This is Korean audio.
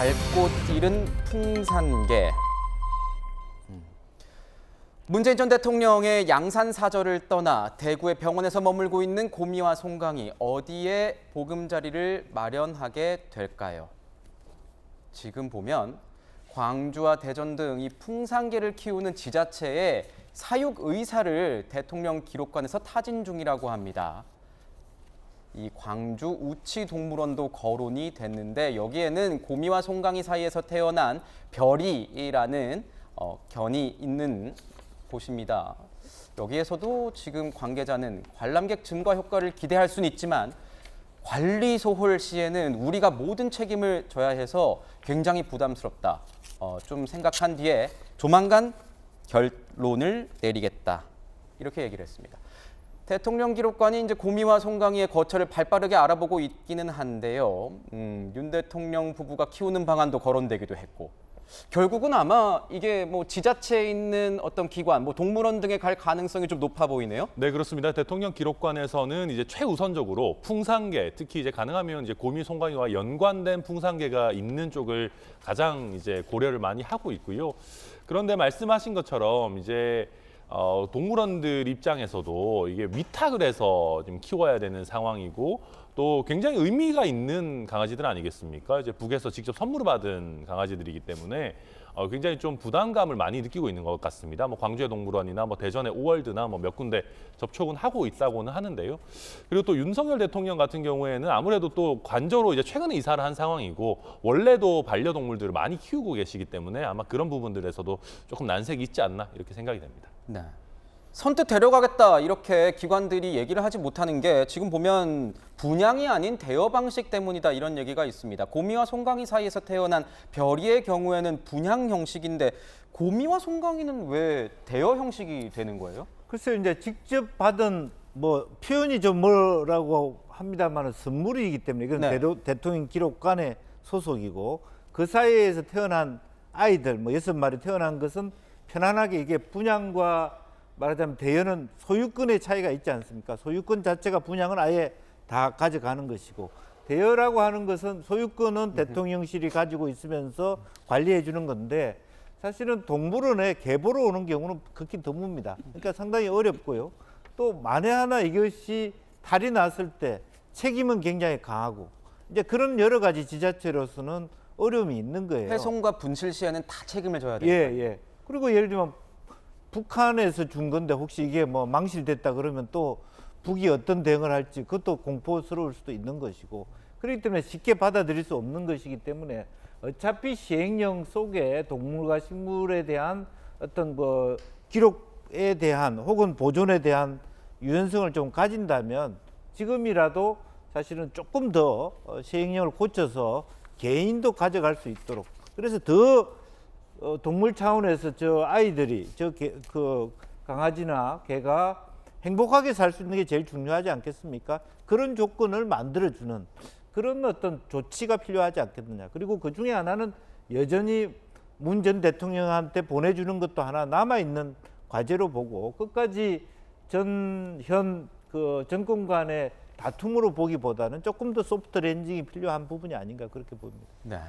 밟고 뛰는 풍산개. 문재인 전 대통령의 양산 사절을 떠나 대구의 병원에서 머물고 있는 고미와 송강이 어디에 보금자리를 마련하게 될까요? 지금 보면 광주와 대전 등 이 풍산개를 키우는 지자체의 사육 의사를 대통령 기록관에서 타진 중이라고 합니다. 이 광주 우치동물원도 거론이 됐는데 여기에는 고미와 송강이 사이에서 태어난 별이라는 견이 있는 곳입니다. 여기에서도 지금 관계자는 관람객 증가 효과를 기대할 수는 있지만 관리 소홀 시에는 우리가 모든 책임을 져야 해서 굉장히 부담스럽다. 좀 생각한 뒤에 조만간 결론을 내리겠다. 이렇게 얘기를 했습니다. 대통령 기록관이 이제 고미와 송강이의 거처를 발빠르게 알아보고 있기는 한데요. 윤 대통령 부부가 키우는 방안도 거론되기도 했고, 결국은 아마 이게 뭐 지자체에 있는 어떤 기관, 뭐 동물원 등에 갈 가능성이 좀 높아 보이네요. 네, 그렇습니다. 대통령 기록관에서는 이제 최우선적으로 풍산개, 특히 이제 가능하면 이제 고미 송강이와 연관된 풍산개가 있는 쪽을 가장 이제 고려를 많이 하고 있고요. 그런데 말씀하신 것처럼 이제 동물원들 입장에서도 이게 위탁을 해서 좀 키워야 되는 상황이고 또 굉장히 의미가 있는 강아지들 아니겠습니까? 이제 북에서 직접 선물을 받은 강아지들이기 때문에 굉장히 좀 부담감을 많이 느끼고 있는 것 같습니다. 뭐 광주의 동물원이나 뭐 대전의 오월드나 뭐 몇 군데 접촉은 하고 있다고는 하는데요. 그리고 또 윤석열 대통령 같은 경우에는 아무래도 또 관저로 이제 최근에 이사를 한 상황이고 원래도 반려동물들을 많이 키우고 계시기 때문에 아마 그런 부분들에서도 조금 난색이 있지 않나 이렇게 생각이 됩니다. 네. 선뜻 데려가겠다 이렇게 기관들이 얘기를 하지 못하는 게 지금 보면 분양이 아닌 대여 방식 때문이다 이런 얘기가 있습니다. 고미와 송강이 사이에서 태어난 별이의 경우에는 분양 형식인데 고미와 송강이는 왜 대여 형식이 되는 거예요? 글쎄요, 이제 직접 받은 뭐 표현이 좀 뭐라고 합니다만 선물이기 때문에 이건 네. 대통령 기록관의 소속이고 그 사이에서 태어난 아이들 뭐 6마리 태어난 것은 편안하게 이게 분양과 말하자면 대여는 소유권의 차이가 있지 않습니까? 소유권 자체가 분양은 아예 다 가져가는 것이고 대여라고 하는 것은 소유권은 대통령실이 가지고 있으면서 관리해 주는 건데 사실은 동물원에 계보로 오는 경우는 극히 드뭅니다. 그러니까 상당히 어렵고요. 또 만에 하나 이것이 탈이 났을 때 책임은 굉장히 강하고 이제 그런 여러 가지 지자체로서는 어려움이 있는 거예요. 훼손과 분실 시에는 다 책임을 져야 돼요. 예. 그리고 예를 들면 북한에서 준 건데 혹시 이게 뭐 망실됐다 그러면 또 북이 어떤 대응을 할지 그것도 공포스러울 수도 있는 것이고 그렇기 때문에 쉽게 받아들일 수 없는 것이기 때문에 어차피 시행령 속에 동물과 식물에 대한 어떤 뭐 기록에 대한 혹은 보존에 대한 유연성을 좀 가진다면 지금이라도 사실은 조금 더 시행령을 고쳐서 개인도 가져갈 수 있도록 그래서 더 동물 차원에서 저 아이들이 그 강아지나 개가 행복하게 살 수 있는 게 제일 중요하지 않겠습니까? 그런 조건을 만들어주는 그런 어떤 조치가 필요하지 않겠느냐. 그리고 그 중에 하나는 여전히 문 전 대통령한테 보내주는 것도 하나 남아있는 과제로 보고 끝까지 현 정권 간의 다툼으로 보기보다는 조금 더 소프트 랜딩이 필요한 부분이 아닌가 그렇게 봅니다. 네.